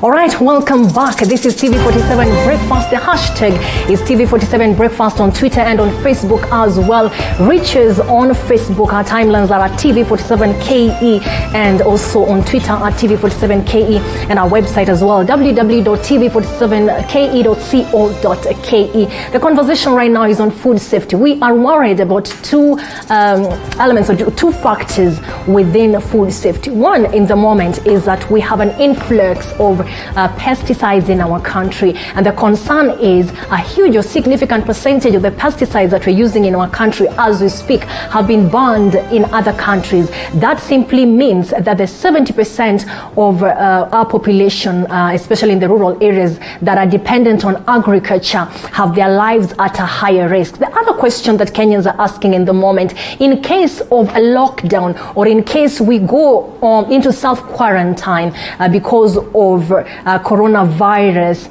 All right, welcome back. This is TV47 Breakfast. The hashtag is TV47 Breakfast on Twitter and on Facebook as well. Reach us on Facebook. Our timelines are at TV47KE and also on Twitter at TV47KE and our website as well, www.tv47ke.co.ke. The conversation right now is on food safety. We are worried about two elements or two factors within food safety. One in the moment is that we have an influx of pesticides in our country, and the concern is a huge or significant percentage of the pesticides that we're using in our country as we speak have been banned in other countries. That simply means that the 70% of our population, especially in the rural areas that are dependent on agriculture, have their lives at a higher risk. The other question that Kenyans are asking in the moment, in case of a lockdown or in case we go into self-quarantine because of coronavirus,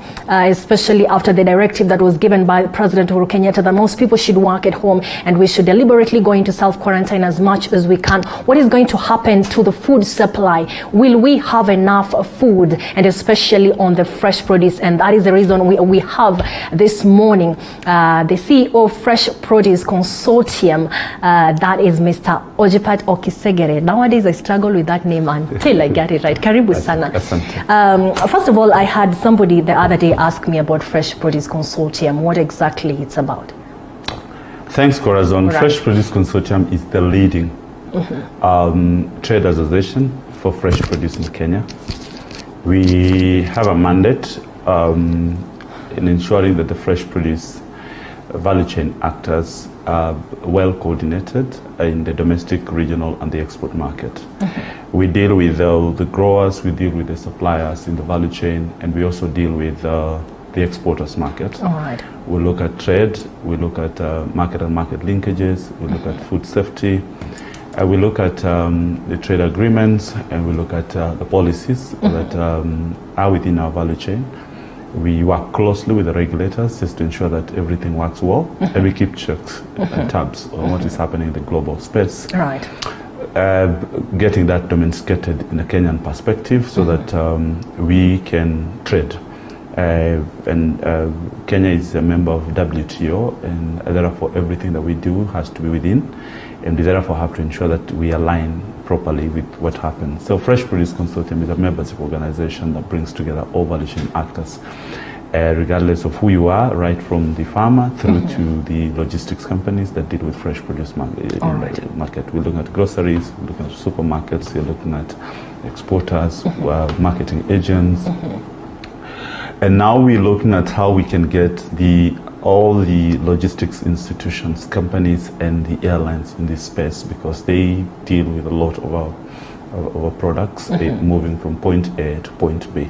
especially after the directive that was given by President Uhuru Kenyatta that most people should work at home and we should deliberately go into self-quarantine as much as we can. What is going to happen to the food supply? Will we have enough food, and especially on the fresh produce? And that is the reason we have this morning the CEO of Fresh Produce Consortium, that is Mr. Ojepat Okisegere. Nowadays I struggle with that name until I get it right. Karibu sana. First of all, I had somebody the other day ask me about Fresh Produce Consortium, what exactly it's about. Thanks, Corazon. Right. Fresh Produce Consortium is the leading trade association for fresh produce in Kenya. We have a mandate in ensuring that the fresh produce value chain actors are well coordinated in the domestic, regional, and the export market. We deal with the growers, we deal with the suppliers in the value chain, and we also deal with the exporters market. All right. We look at trade, we look at market and market linkages, we look at food safety, we look at the trade agreements, and we look at the policies that are within our value chain. We work closely with the regulators just to ensure that everything works well, and we keep checks and tabs on what is happening in the global space. Right. Getting that domesticated in a Kenyan perspective so that we can trade. Kenya is a member of WTO, and therefore everything that we do has to be within, and we therefore have to ensure that we align properly with what happens. So Fresh Produce Consortium is a membership organization that brings together all value chain actors, regardless of who you are, right from the farmer through to the logistics companies that deal with fresh produce market. We're looking at groceries, we're looking at supermarkets, we're looking at exporters, marketing agents. And now we're looking at how we can get all the logistics institutions, companies, and the airlines in this space, because they deal with a lot of our products moving from point A to point B.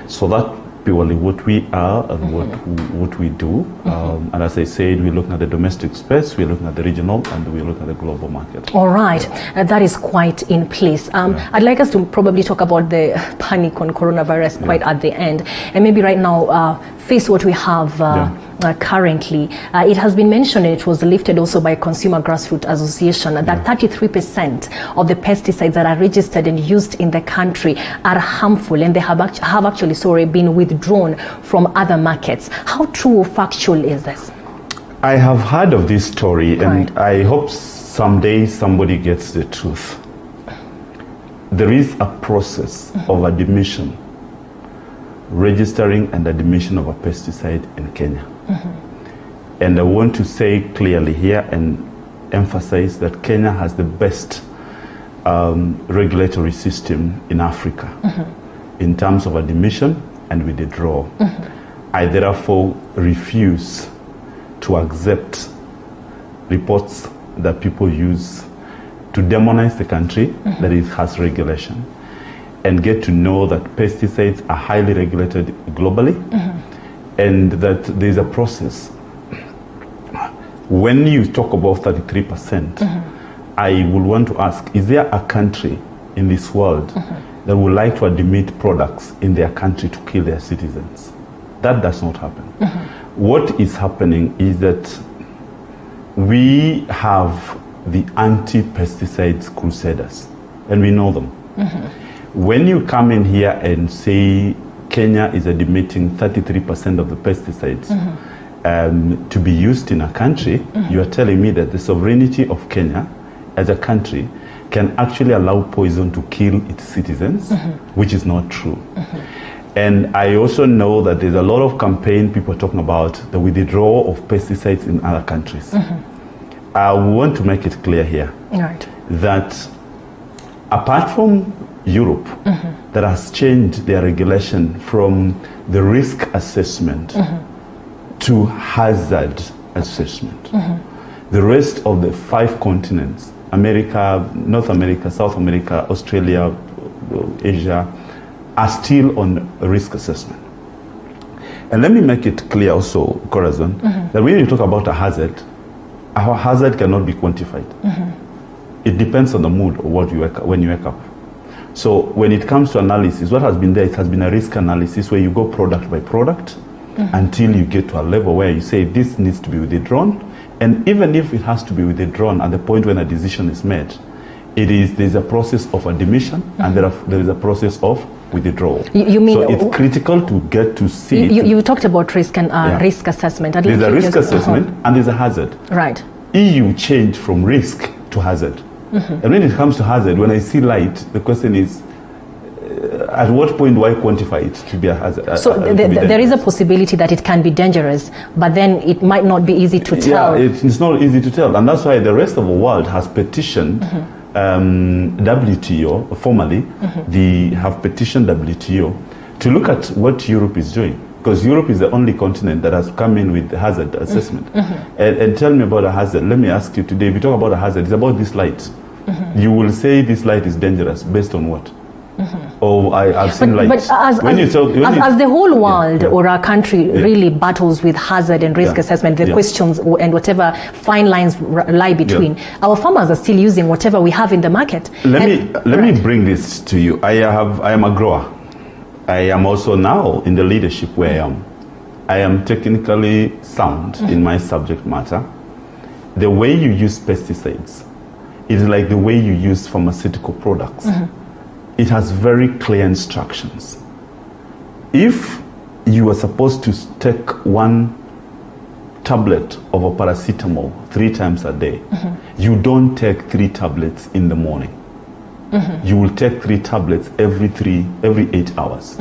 So that's purely what we are and what we do. And as I said, we're looking at the domestic space, we're looking at the regional, and we're looking at the global market. All right, that is quite in place. I'd like us to probably talk about the panic on coronavirus quite at the end, and maybe right now face what we have currently. It has been mentioned, and it was lifted also by Consumer Grassroots Association, that 33% of the pesticides that are registered and used in the country are harmful, and they have actually been withdrawn from other markets. How true or factual is this? I have heard of this story, and I hope someday somebody gets the truth. There is a process of admission, registering and admission of a pesticide in Kenya. And I want to say clearly here and emphasize that Kenya has the best regulatory system in Africa in terms of admission and withdrawal. I therefore refuse to accept reports that people use to demonize the country that it has regulation, and get to know that pesticides are highly regulated globally, and that there's a process. When you talk about 33%, I would want to ask, is there a country in this world that would like to admit products in their country to kill their citizens? That does not happen. What is happening is that we have the anti-pesticides crusaders, and we know them. When you come in here and say Kenya is admitting 33% of the pesticides to be used in a country, you are telling me that the sovereignty of Kenya as a country can actually allow poison to kill its citizens, which is not true. And I also know that there's a lot of campaign people talking about the withdrawal of pesticides in other countries. I want to make it clear here that apart from Europe, that has changed their regulation from the risk assessment to hazard assessment. The rest of the 5 continents, America, North America, South America, Australia, Asia, are still on risk assessment. And let me make it clear also, Corazon, that when you talk about a hazard cannot be quantified. It depends on the mood of what you when you wake up. So when it comes to analysis, what has been there, it has been a risk analysis where you go product by product until you get to a level where you say this needs to be withdrawn. And even if it has to be withdrawn at the point when a decision is made, there's a process of admission and there is a process of withdrawal. You mean, so it's critical to get to see you talked about risk and risk assessment. There's a risk assessment and there's a hazard. Right. EU changed from risk to hazard. And when it comes to hazard, when I see light, the question is, at what point do I quantify it to be a hazard? So there is a possibility that it can be dangerous, but then it might not be easy to tell. Yeah, it's not easy to tell. And that's why the rest of the world has petitioned WTO, formally, they have petitioned WTO to look at what Europe is doing. Because Europe is the only continent that has come in with the hazard assessment. And tell me about a hazard. Let me ask you today, if you talk about a hazard, it's about this light. You will say this light is dangerous based on what? Oh, I've seen lights. But as the whole world or our country really battles with hazard and risk assessment, the questions and whatever fine lines lie between, our farmers are still using whatever we have in the market. Let me bring this to you. I am a grower. I am also now in the leadership where I am. I am technically sound in my subject matter. The way you use pesticides is like the way you use pharmaceutical products. It has very clear instructions. If you are supposed to take 1 tablet of a paracetamol 3 times a day, you don't take 3 tablets in the morning. You will take 3 tablets every 8 hours.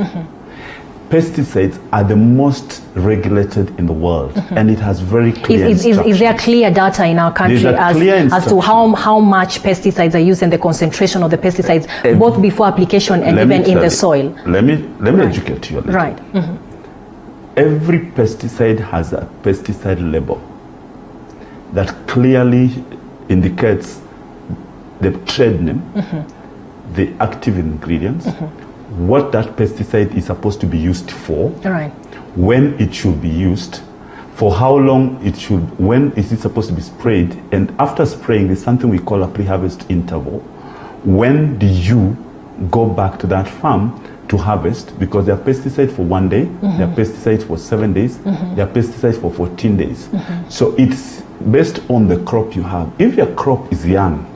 Pesticides are the most regulated in the world, and it has very clear instructions. Is there clear data in our country as to how much pesticides are used and the concentration of the pesticides, both before application and even in the soil? Let me educate you a little. Right. Every pesticide has a pesticide label that clearly indicates the trade name, the active ingredients, what that pesticide is supposed to be used for, when it should be used, for how long it should, when is it supposed to be sprayed, and after spraying there's something we call a pre-harvest interval. When do you go back to that farm to harvest? Because there are pesticides for 1 day, there are pesticides for 7 days, there are pesticides for 14 days. So it's based on the crop you have. If your crop is young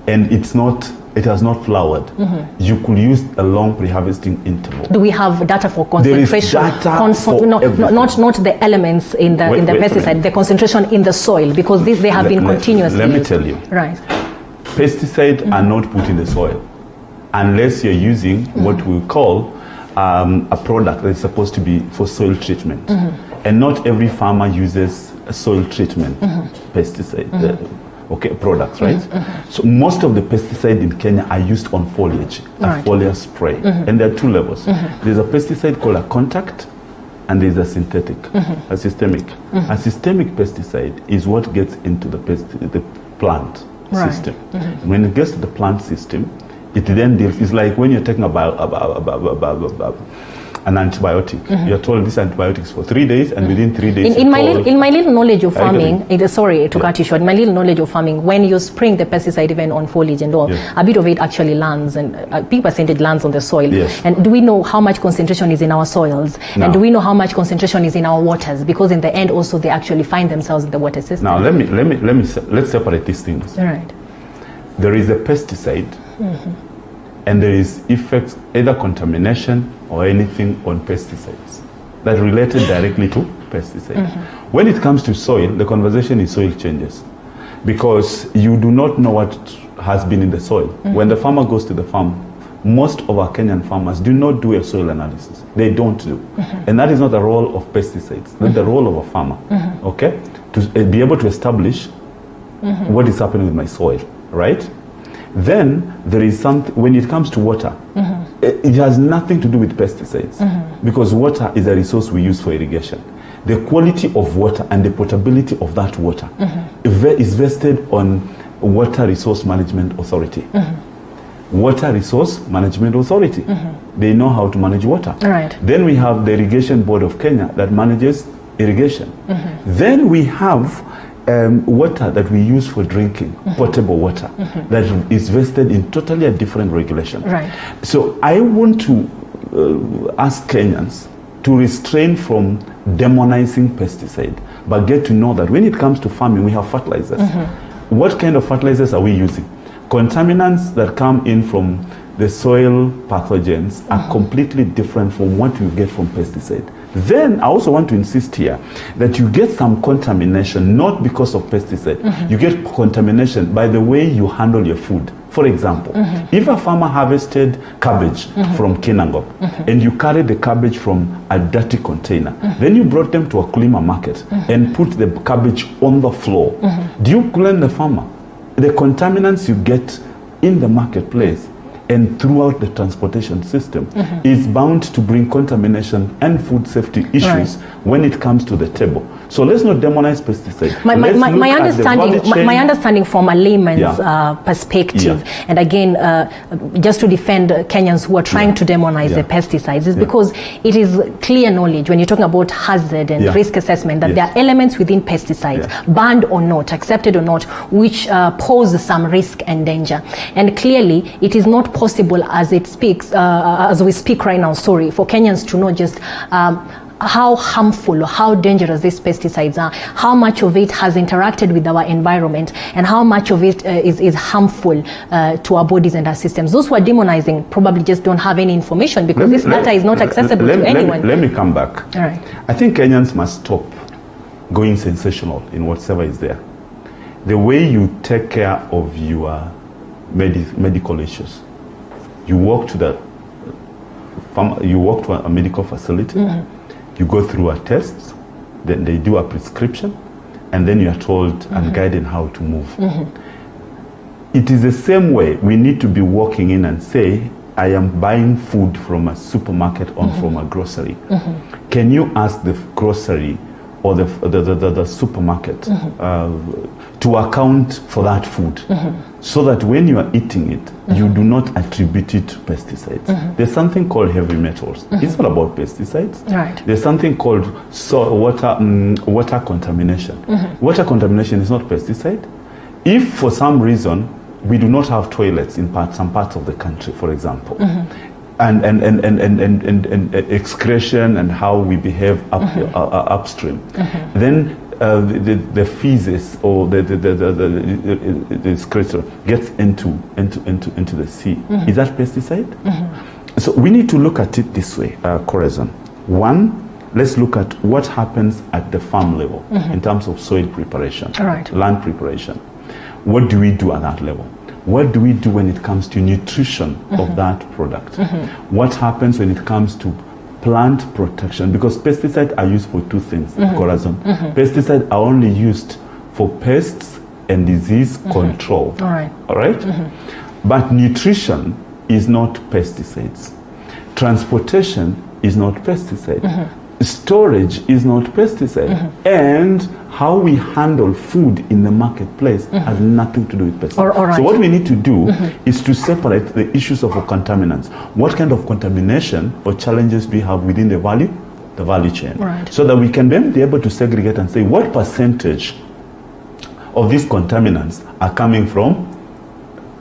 and it has not flowered, you could use a long pre-harvesting interval. Do we have data for concentration? There is data not the elements in the pesticide, the concentration in the soil, because they have been continuously Let me tell you. Right. Pesticides are not put in the soil unless you're using what we call a product that is supposed to be for soil treatment. And not every farmer uses a soil treatment pesticide. Products, right? So most of the pesticides in Kenya are used on foliage, a foliar spray. And there are 2 levels. There's a pesticide called a contact, and there's a synthetic, a systemic. A systemic pesticide is what gets into the plant system. And when it gets to the plant system, it then deals, it's like when you're taking an antibiotic. You're told this antibiotic is for 3 days, and within 3 days... In my little knowledge of farming, sorry to cut you short, my little knowledge of farming, when you spraying the pesticide even on foliage and all, a bit of it actually lands, and a big percentage lands on the soil. And do we know how much concentration is in our soils? No. And do we know how much concentration is in our waters? Because in the end also they actually find themselves in the water system. Now let's separate these things. Right. There is a pesticide and there is effects, either contamination or anything on pesticides that related directly to pesticides. When it comes to soil, the conversation is soil changes, because you do not know what has been in the soil. When the farmer goes to the farm, most of our Kenyan farmers do not do a soil analysis. They don't do. And that is not the role of pesticides, not the role of a farmer, okay? To be able to establish what is happening with my soil, right? Then there is something, when it comes to water, it has nothing to do with pesticides, because water is a resource we use for irrigation. The quality of water and the potability of that water is vested on Water Resource Management Authority. Water Resource Management Authority. They know how to manage water. Right. Then we have the Irrigation Board of Kenya that manages irrigation. Then we have water that we use for drinking, potable water, that is vested in totally a different regulation. Right. So I want to ask Kenyans to restrain from demonizing pesticide, but get to know that when it comes to farming, we have fertilizers. What kind of fertilizers are we using? Contaminants that come in from the soil pathogens are completely different from what you get from pesticide. Then I also want to insist here that you get some contamination not because of pesticide. You get contamination by the way you handle your food. For example, if a farmer harvested cabbage from Kinangop and you carried the cabbage from a dirty container, then you brought them to a Kulima market and put the cabbage on the floor, do you blame the farmer? The contaminants you get in the marketplace and throughout the transportation system is bound to bring contamination and food safety issues when it comes to the table. So let's not demonize pesticides. My understanding from a layman's perspective, and again, just to defend Kenyans who are trying to demonize the pesticides, is because it is clear knowledge when you're talking about hazard and risk assessment that there are elements within pesticides, banned or not, accepted or not, which pose some risk and danger. And clearly, it is not possible as it speaks, as we speak right now, for Kenyans to know just how harmful or how dangerous these pesticides are, how much of it has interacted with our environment, and how much of it is harmful to our bodies and our systems. Those who are demonizing probably just don't have any information, because this data is not accessible to anyone. Let me come back. All right. I think Kenyans must stop going sensational in whatever is there. The way you take care of your medical issues, you walk to a medical facility, you go through a test, then they do a prescription, and then you are told and guided how to move. It is the same way we need to be walking in and say, I am buying food from a supermarket or from a grocery. Can you ask the grocery or the supermarket to account for that food, so that when you are eating it, you do not attribute it to pesticides. There's something called heavy metals. It's not about pesticides. Right. There's something called water contamination. Water contamination is not pesticide. If for some reason we do not have toilets in some parts of the country, for example, and excretion and how we behave upstream, then the feces or the excretion gets into the sea. Is that pesticide? So we need to look at it this way, Corazon. One, let's look at what happens at the farm level in terms of soil preparation, land preparation. What do we do at that level? What do we do when it comes to nutrition of that product? What happens when it comes to plant protection? Because pesticides are used for two things, Corazon. Pesticides are only used for pests and disease control. All right? But nutrition is not pesticides. Transportation is not pesticide. Storage is not pesticide. And how we handle food in the marketplace has nothing to do with pesticides. So what we need to do is to separate the issues of contaminants. What kind of contamination or challenges do we have within the value chain? So that we can then be able to segregate and say what percentage of these contaminants are coming from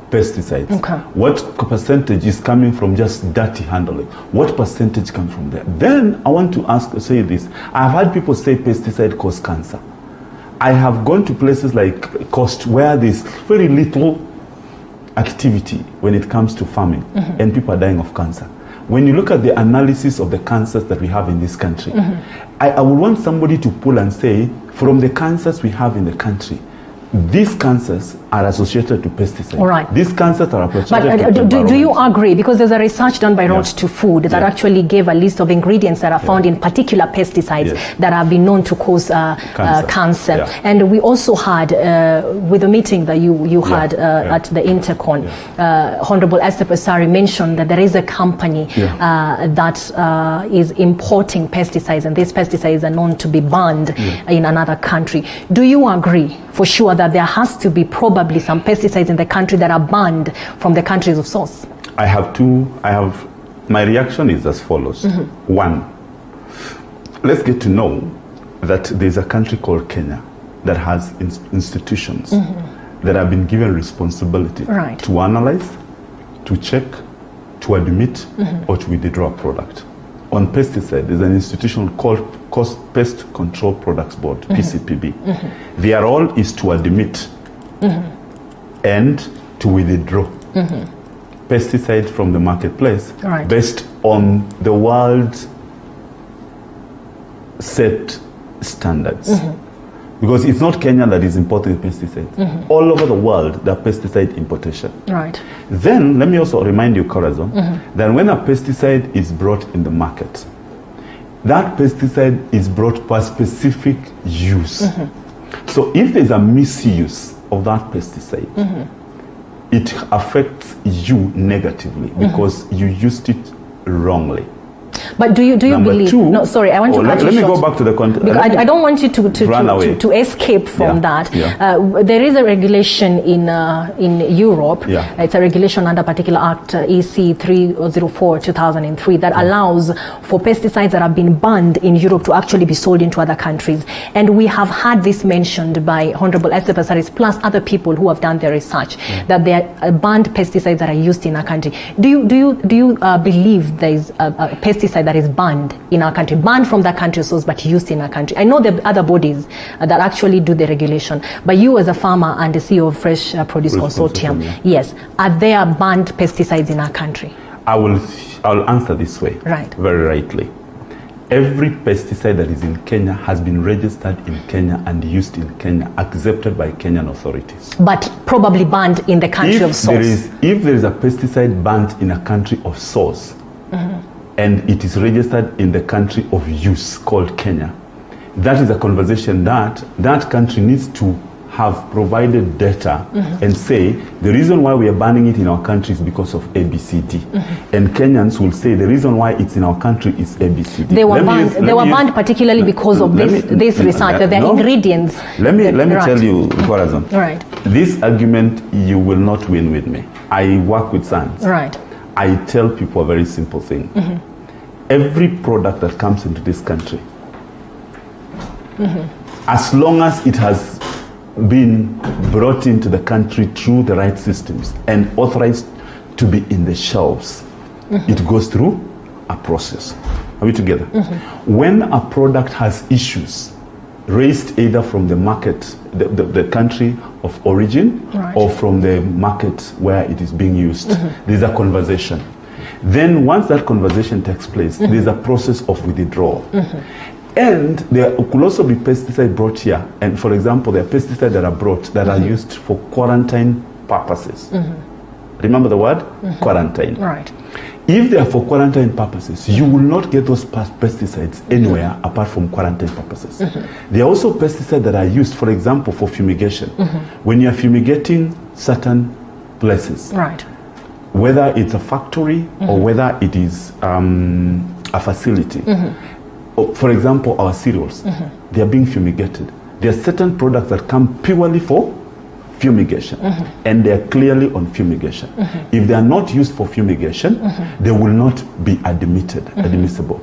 pesticides. What percentage is coming from just dirty handling? What percentage comes from there? Then I want to say this. I've had people say pesticide cause cancer. I have gone to places like Coast where there's very little activity when it comes to farming, and people are dying of cancer. When you look at the analysis of the cancers that we have in this country, I would want somebody to pull and say, from the cancers we have in the country, these cancers are associated to pesticides. All right. These cancers are associated to do you agree? Because there's a research done by Road to Food that actually gave a list of ingredients that are found in particular pesticides that have been known to cause cancer. And we also had, with the meeting that you had at the Intercon, Honorable Esther Pesari mentioned that there is a company that is importing pesticides, and these pesticides are known to be banned in another country. Do you agree for sure that there has to be probably some pesticides in the country that are banned from the countries of source? My reaction is as follows. One, let's get to know that there's a country called Kenya that has institutions that have been given responsibility to analyze, to check, to admit, or to withdraw a product. On pesticide, there's an institution called Pest Control Products Board, PCPB. Their role is to admit and to withdraw pesticides from the marketplace based on the world's set standards. Because it's not Kenya that is importing pesticides. All over the world, there are pesticide importation. Then, let me also remind you, Corazon, that when a pesticide is brought in the market, that pesticide is brought for specific use. So if there's a misuse of that pesticide, it affects you negatively because you used it wrongly. But do you believe? No, sorry, I want to cut you short. Let me go back to the context. I don't want you to escape from that. There is a regulation in Europe. It's a regulation under particular Act EC 304/2003 that allows for pesticides that have been banned in Europe to actually be sold into other countries. And we have had this mentioned by Honorable Esther Pesari plus other people who have done their research that there are banned pesticides that are used in our country. Do you believe there is a pesticide that is banned in our country, banned from that country source, but used in our country? I know there are other bodies that actually do the regulation, but you as a farmer and the CEO of Fresh Produce Consortium, yes, are there banned pesticides in our country? I'll answer this way, very rightly. Every pesticide that is in Kenya has been registered in Kenya and used in Kenya, accepted by Kenyan authorities. But probably banned in the country of source. If there is a pesticide banned in a country of source, and it is registered in the country of use called Kenya, that is a conversation that that country needs to have provided data and say the reason why we are banning it in our country is because of ABCD. And Kenyans will say the reason why it's in our country is ABCD. They were banned particularly because of this research, that their ingredients. Let me tell you, Corazon. This argument you will not win with me. I work with science. I tell people a very simple thing. Every product that comes into this country, as long as it has been brought into the country through the right systems and authorized to be in the shelves, it goes through a process. Are we together? When a product has issues raised either from the market, the country of origin, or from the market where it is being used, there's a conversation. Then once that conversation takes place, there's a process of withdrawal. And there could also be pesticides brought here. And for example, there are pesticides that are brought that are used for quarantine purposes. Remember the word? Quarantine. If they are for quarantine purposes, you will not get those pesticides anywhere apart from quarantine purposes. There are also pesticides that are used, for example, for fumigation. When you are fumigating certain places, whether it's a factory or whether it is a facility. For example, our cereals, they are being fumigated. There are certain products that come purely for fumigation, and they are clearly on fumigation. If they are not used for fumigation, they will not be admissible.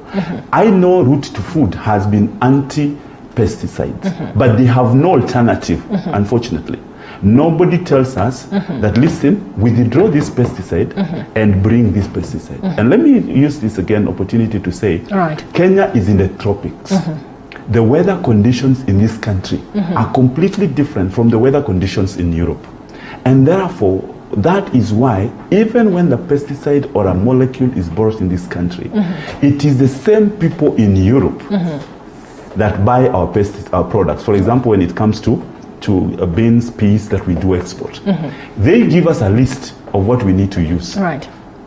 I know Root to Food has been anti-pesticides, but they have no alternative, unfortunately. Nobody tells us that, listen, withdraw this pesticide and bring this pesticide. And let me use this again opportunity to say, Kenya is in the tropics. The weather conditions in this country are completely different from the weather conditions in Europe. And therefore, that is why even when the pesticide or a molecule is brought in this country, it is the same people in Europe that buy our products. For example, when it comes to beans, peas that we do export, they give us a list of what we need to use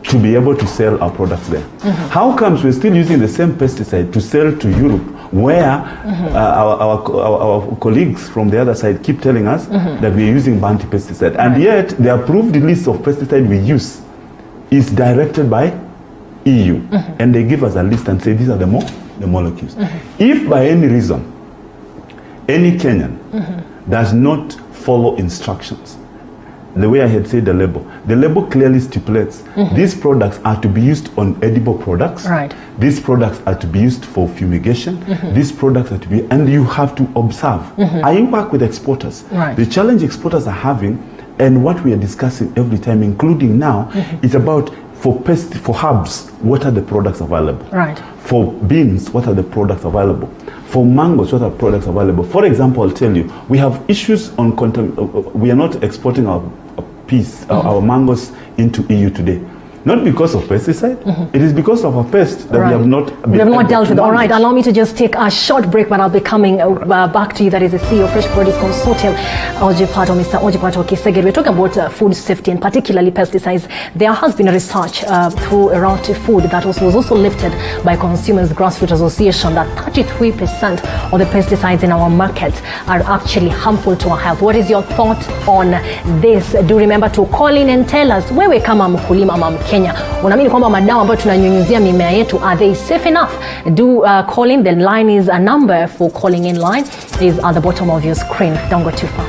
to be able to sell our products there. How comes we're still using the same pesticide to sell to Europe, where our colleagues from the other side keep telling us that we're using anti-pesticide, and yet the approved list of pesticide we use is directed by EU, and they give us a list and say these are the molecules. If by any reason any Kenyan does not follow instructions, the way I had said the label clearly stipulates these products are to be used on edible products. These products are to be used for fumigation. These products are to be, and you have to observe. I work with exporters. The challenge exporters are having, and what we are discussing every time, including now, is about for herbs, what are the products available? For beans, what are the products available? For mangoes, what are products available? For example, I'll tell you, we have issues on we are not exporting our our mangoes into EU today. Not because of pesticide, it is because of a pest that we have not dealt with. All right, allow me to just take a short break, but I'll be coming back to you. That is the CEO of Fresh Produce Consortium, Ojepat, or Mr. Ojepat Okisegere. We're talking about food safety and particularly pesticides. There has been a research through Around Food that was also lifted by Consumers Grassroots Association that 33% of the pesticides in our markets are actually harmful to our health. What is your thought on this? Do remember to call in and tell us, wewe kama mkulima ama Kenya, unaamini kwamba madawa ambayo tunanyunyuzia mimea yetu, are they safe enough? Do call in. The line is a number for calling in line is at the bottom of your screen. Don't go too far.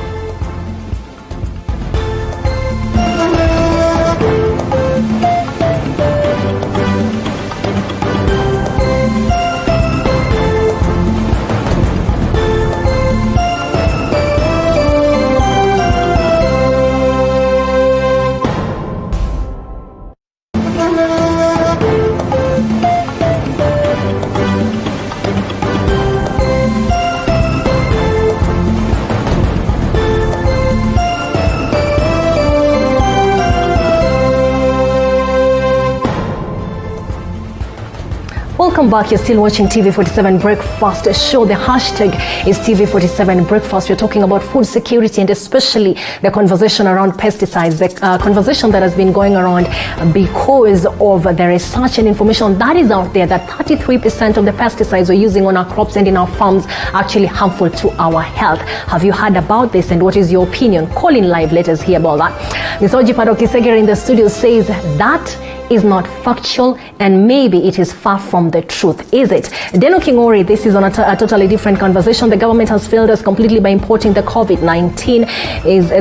Welcome back. You're still watching TV47 Breakfast Show. The hashtag is TV47 Breakfast. We're talking about food security and especially the conversation around pesticides, the conversation that has been going around because of the research and information that is out there that 33% of the pesticides we're using on our crops and in our farms are actually harmful to our health. Have you heard about this and what is your opinion? Call in live. Let us hear about that. Ms. Ojepat Okisegere in the studio says that is not factual and maybe it is far from the truth. Is it? Deno Kingori, this is on a totally different conversation. The government has failed us completely by importing the COVID-19.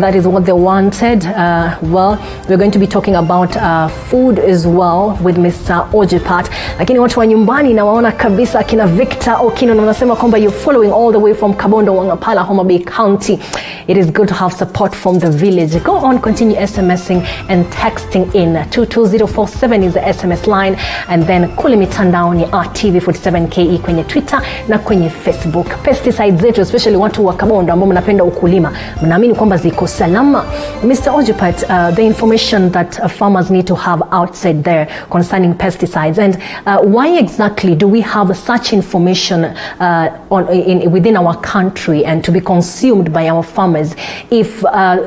That is what they wanted. Well, we're going to be talking about food as well with Mr. Ojepat. Lakini watu wa nyumbani na waona kabisa kina Victor Okino na wanasema kwamba you're following all the way from Kabondo, Wangapala, Homa Bay County. It is good to have support from the village. Go on, continue SMSing and texting in 22047 is the SMS line, and then kule mitandaoni TV47KE kwenye Twitter na kwenye Facebook. Pesticides zetu, especially watu wa Kabondo ambao mnapenda ukulima, mnaamini kwamba ziko salama? Mr. Ojepat, the information that farmers need to have outside there concerning pesticides, and why exactly do we have such information within our country and to be consumed by our farmers if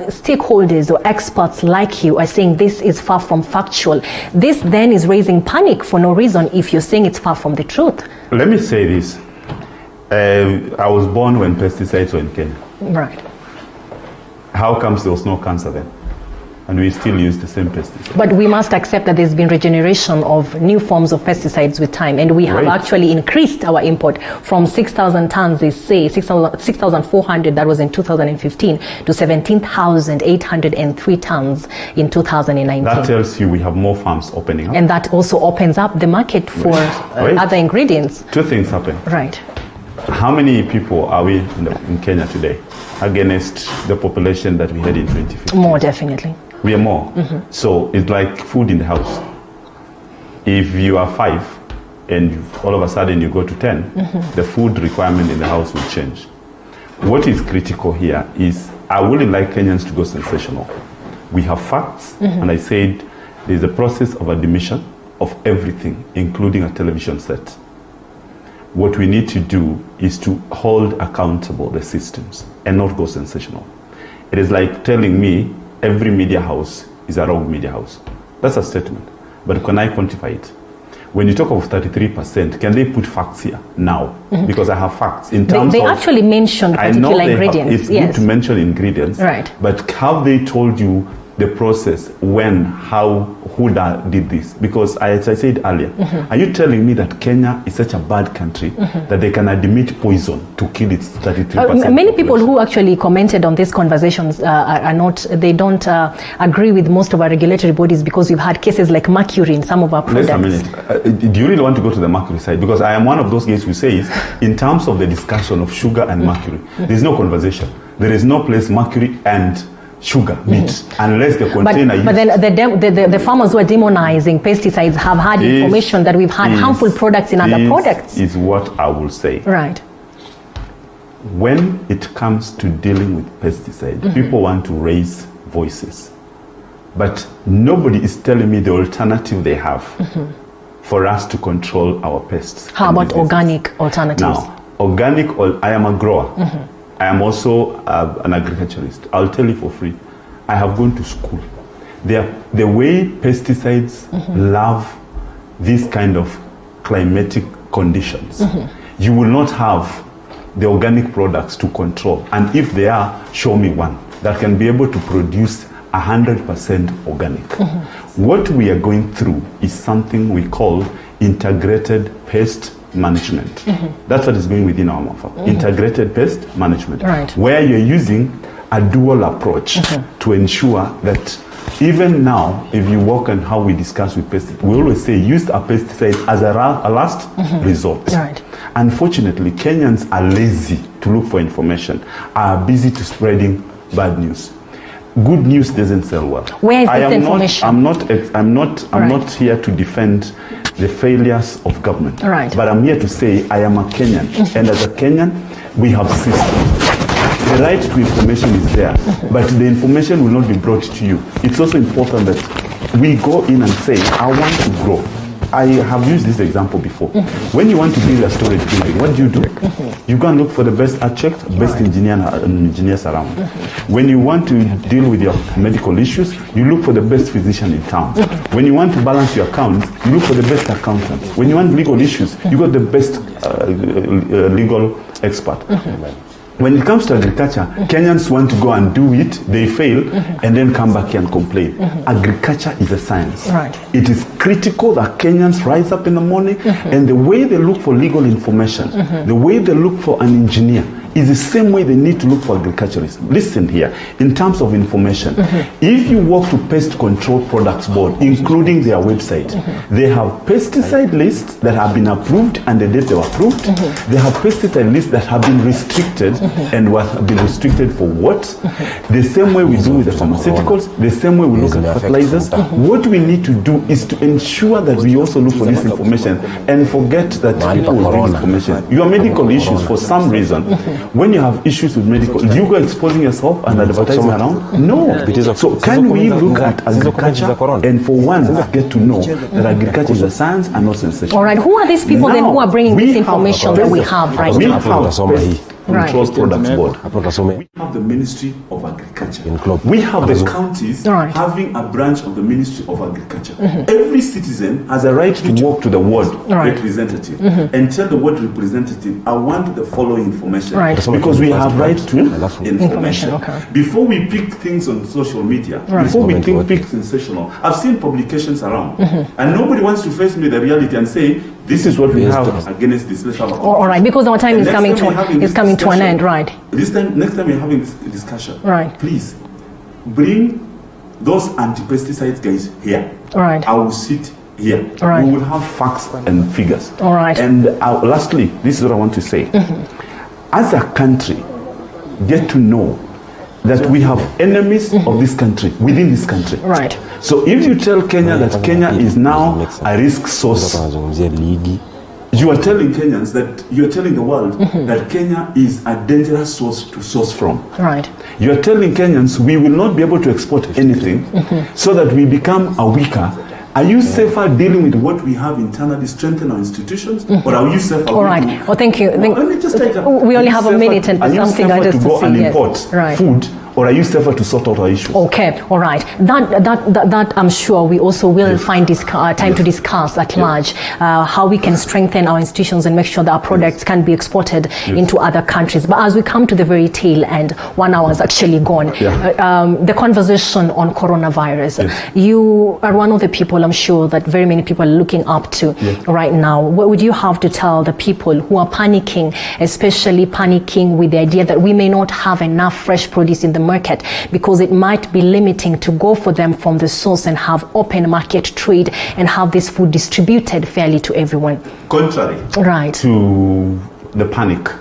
stakeholders or experts like you are saying this is far from factual? This then is raising panic for no reason if you're saying it's far from the truth. Let me say this. I was born when pesticides were in Kenya. Right. How comes there was no cancer then? And we still use the same pesticides. But we must accept that there's been regeneration of new forms of pesticides with time, and we have actually increased our import from 6,000 tons, they say, 6,400 that was in 2015 to 17,803 tons in 2019. That tells you we have more farms opening up. And that also opens up the market for other ingredients. Two things happen. Right. How many people are we in Kenya today against the population that we had in 2015? More, definitely. We are more. So it's like food in the house. If you are 5 and all of a sudden you go to 10, the food requirement in the house will change. What is critical here is I wouldn't like Kenyans to go sensational. we have facts, and I said there's a process of admission of everything, including a television set. What we need to do is to hold accountable the systems and not go sensational. It is like telling me every media house is a wrong media house. That's a statement. But can I quantify it? When you talk of 33%, can they put facts here now? Because I have facts. In terms they of, actually mentioned particular ingredients. It's good to mention ingredients. Right. But have they told you the process, when, how, who did this? Because as I said earlier, are you telling me that Kenya is such a bad country that they can admit poison to kill its 33%? Many people who actually commented on these conversations they don't agree with most of our regulatory bodies, because we've had cases like mercury in some of our products. Wait a minute. Do you really want to go to the mercury side? Because I am one of those guys who says, in terms of the discussion of sugar and mercury, there's no conversation. There is no place mercury and sugar meat, unless the container. But then the farmers who are demonizing pesticides have had information that we've had harmful products in other products. Is what I will say. Right. When it comes to dealing with pesticides, people want to raise voices, but nobody is telling me the alternative they have for us to control our pests. How about organic alternatives? Now, I am a grower. I am also an agriculturist. I'll tell you for free. I have gone to school. The way pesticides love these kind of climatic conditions, you will not have the organic products to control. And if they are, show me one that can be able to produce 100% organic. What we are going through is something we call integrated pest management. That's what is going within our MAFA. Integrated pest management. Right. Where you're using a dual approach to ensure that even now, if you work on how we discuss with pesticides, we always say use a pesticide as a last resort. Right. Unfortunately, Kenyans are lazy to look for information, are busy to spreading bad news. Good news doesn't sell well. Where is this information? I'm not here to defend the failures of government. Right. But I'm here to say I am a Kenyan, and as a Kenyan, we have systems. The right to information is there, but the information will not be brought to you. It's also important that we go in and say, I want to grow. I have used this example before. When you want to build a storage building, what do? You go and look for the best architect, best engineers around. When you want to deal with your medical issues, you look for the best physician in town. When you want to balance your accounts, you look for the best accountant. When you want legal issues, you got the best legal expert. When it comes to agriculture, Kenyans want to go and do it, they fail, and then come back here and complain. Agriculture is a science. Right. It is critical that Kenyans rise up in the morning, and the way they look for legal information, the way they look for an engineer, is the same way they need to look for agriculturists. Listen here, in terms of information, if you walk to Pest Control Products Board, including their website, they have pesticide lists that have been approved and the date they were approved. They have pesticide lists that have been restricted and have been restricted for what? The same way we do with the pharmaceuticals, the same way we look at fertilizers. What we need to do is to ensure that we also look for this information and forget that people will read information. Your medical issues, for some reason, when you have issues with medical, do you go exposing yourself and advertising around? No. So can we look at agriculture and for once get to know that agriculture is a science and not sensation? All right. Who are these people then who are bringing this information that we have right now? We have Control Products Board. We have the Ministry of Agriculture. We have the counties having a branch of the Ministry of Agriculture. Every citizen has a right to walk to the ward representative and tell the ward representative, I want the following information. Because we have right to information. Before we pick things on social media, before we pick sensational, I've seen publications around and nobody wants to face me the reality and say, this is what we have against this. Let's have a all right, because our time is coming to an end, right? Next time we're having this discussion, please bring those anti-pesticides guys here. All right. I will sit here. Right. We will have facts and figures. All right. And lastly, this is what I want to say. As a country, get to know that we have enemies of this country, within this country. Right. So if you tell Kenya that Kenya is now a risk source, You are telling Kenyans that you're telling the world that Kenya is a dangerous source to source from. Right. You are telling Kenyans we will not be able to export anything so that we become a weaker. Are you safer dealing with what we have internally, strengthen our institutions, or are you safer? All right. Well, thank you. Let me just take we only have a minute and something I just to go and import food, or are you safer to sort out our issues? Okay, all right. That I'm sure we also will find time to discuss at large how we can strengthen our institutions and make sure that our products can be exported into other countries. But as we come to the very tail end, 1 hour is actually gone. The conversation on coronavirus. You are one of the people I'm sure that very many people are looking up to right now. What would you have to tell the people who are panicking, especially panicking with the idea that we may not have enough fresh produce in the market because it might be limiting to go for them from the source and have open market trade and have this food distributed fairly to everyone? Contrary to the panic,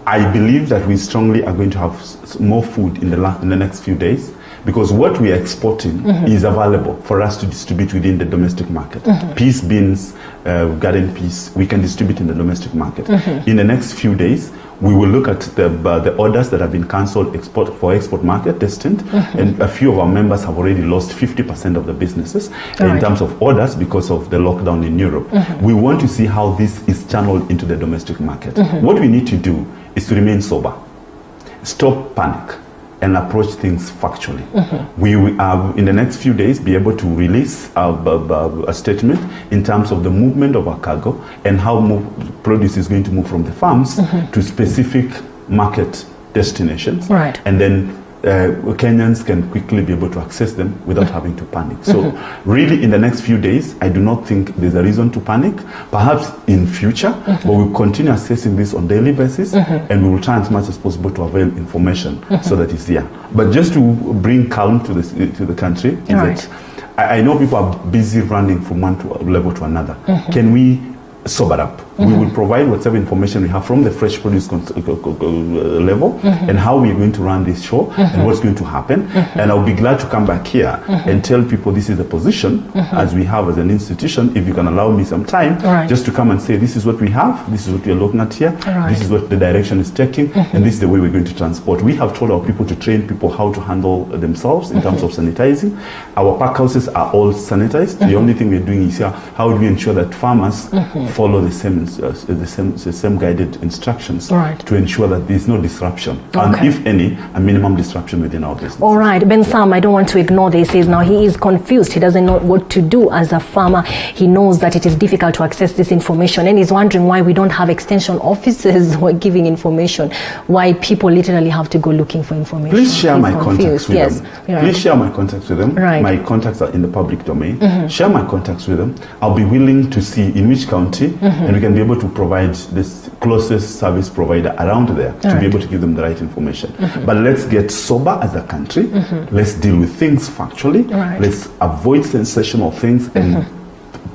I believe that we strongly are going to have more food in the next few days, because what we are exporting is available for us to distribute within the domestic market. Peas, beans, garden peas, we can distribute in the domestic market. In the next few days, we will look at the orders that have been cancelled for export market destined, and a few of our members have already lost 50% of the businesses in terms of orders because of the lockdown in Europe. We want to see how this is channeled into the domestic market. What we need to do is to remain sober, stop panic, and approach things factually. We will, in the next few days, be able to release a statement in terms of the movement of our cargo and how produce is going to move from the farms to specific market destinations. And then Kenyans can quickly be able to access them without having to panic. So really, in the next few days, I do not think there's a reason to panic. Perhaps in future, but we'll continue assessing this on daily basis, and we will try as much as possible to avail information so that it's there. But just to bring calm to the country, is that I know people are busy running from one level to another. Can we sober up? We will provide whatever information we have from the fresh produce level and how we're going to run this show and what's going to happen. And I'll be glad to come back here and tell people this is the position as we have as an institution, if you can allow me some time, just to come and say this is what we have, this is what we're looking at here, this is what the direction is taking, and this is the way we're going to transport. We have told our people to train people how to handle themselves in terms of sanitizing. Our pack houses are all sanitized. The only thing we're doing is here, how do we ensure that farmers follow the same guided instructions to ensure that there's no disruption, and if any, a minimum disruption within our business. All right, Ben Sam, I don't want to ignore this. He says now he is confused. He doesn't know what to do as a farmer. He knows that it is difficult to access this information, and he's wondering why we don't have extension officers who are giving information, why people literally have to go looking for information. Please share my contacts with them. Please share my contacts with them. My contacts are in the public domain. Share my contacts with them. I'll be willing to see in which county, and we can be able to provide this closest service provider around there to be able to give them the right information. But let's get sober as a country. Let's deal with things factually. Let's avoid sensational things and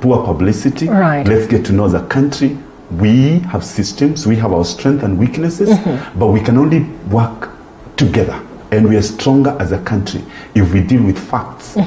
poor publicity. Let's get to know as a country. We have systems, we have our strengths and weaknesses, but we can only work together. And we are stronger as a country if we deal with facts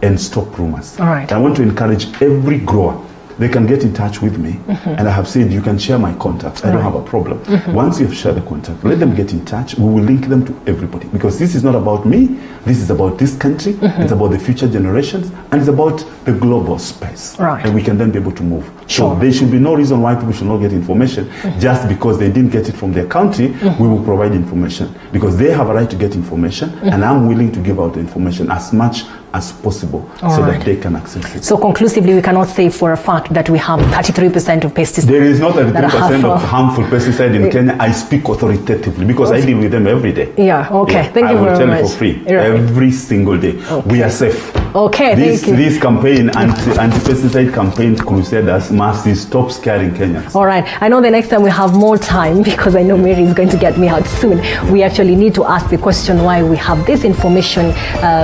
and stop rumors. I want to encourage every grower. They can get in touch with me, and I have said you can share my contacts. I don't have a problem. Once you have shared the contact, let them get in touch. We will link them to everybody, because this is not about me. This is about this country. It's about the future generations, and it's about the global space. And we can then be able to move. So there should be no reason why people should not get information just because they didn't get it from their country. We will provide information because they have a right to get information, and I'm willing to give out the information as much as possible so that they can access it. So conclusively, we cannot say for a fact that we have 33% of pesticides. There is not 33% of harmful pesticide in Kenya. I speak authoritatively because I deal with them every day. Thank you very much. I will tell you for free every single day. We are safe. This campaign, anti-pesticide campaign, Crusaders, must stop scaring Kenyans. All right. I know the next time we have more time, because I know Mary is going to get me out soon. We actually need to ask the question why we have this information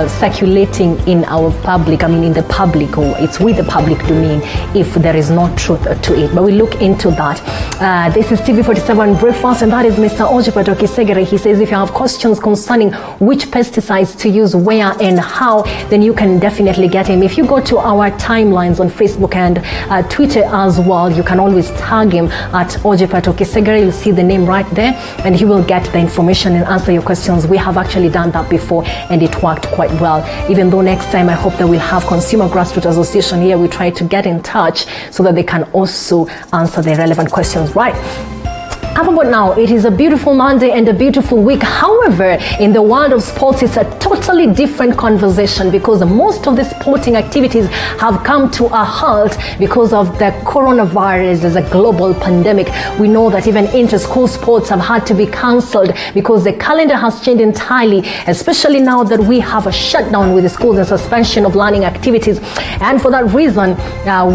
circulating anything in our public, in the public, or it's with the public domain if there is no truth to it. But we look into that. This is TV47 Breakfast, and that is Mr. Ojepat Okisegere. He says if you have questions concerning which pesticides to use, where and how, then you can definitely get him. If you go to our timelines on Facebook and Twitter as well, you can always tag him at Ojepat Okisegere. You'll see the name right there, and he will get the information and answer your questions. We have actually done that before, and it worked quite well. Even though next time I hope that we'll have Consumer Grassroots Association here, we try to get in touch so that they can also answer the relevant questions, right? How about now? It is a beautiful Monday and a beautiful week. However, in the world of sports, it's a totally different conversation because most of the sporting activities have come to a halt because of the coronavirus. There's a global pandemic. We know that even inter-school sports have had to be cancelled because the calendar has changed entirely, especially now that we have a shutdown with the schools and suspension of learning activities. And for that reason,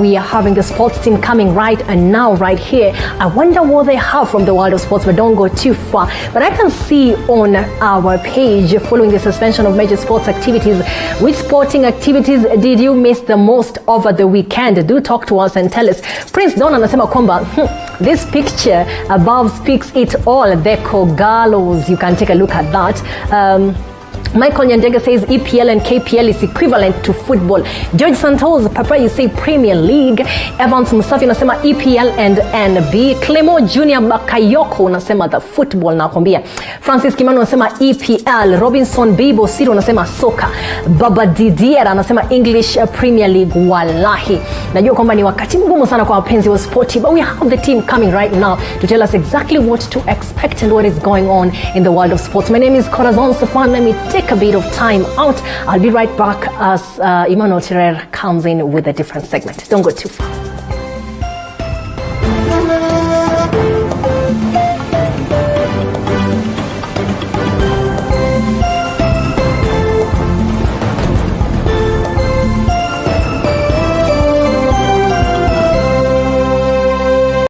we are having the sports team coming right and now, right here. I wonder what they have from the world of sports, but don't go too far. But I can see on our page, following the suspension of major sports activities, which sporting activities did you miss the most over the weekend? Do talk to us and tell us. Prince Don anasema kwamba this picture above speaks it all. The Kogalos, you can take a look at that. Michael Nyandega says EPL and KPL is equivalent to football. George Santos, Papa, you say Premier League. Evans Musafi nasema EPL and NB. Clemo Junior Bakayoko nasema the football nakwambia. Francis Kimano nasema EPL. Robinson Bibo Siro nasema soccer. Baba Didier anasema English Premier League. Wallahi, najua kwamba ni wakati mgumu sana kwa wapenzi wa sporti, but we have the team coming right now to tell us exactly what to expect and what is going on in the world of sports. My name is Corazon Stefan. Let me take a bit of time out. I'll be right back as Emmanuel Tirer comes in with a different segment. Don't go too far.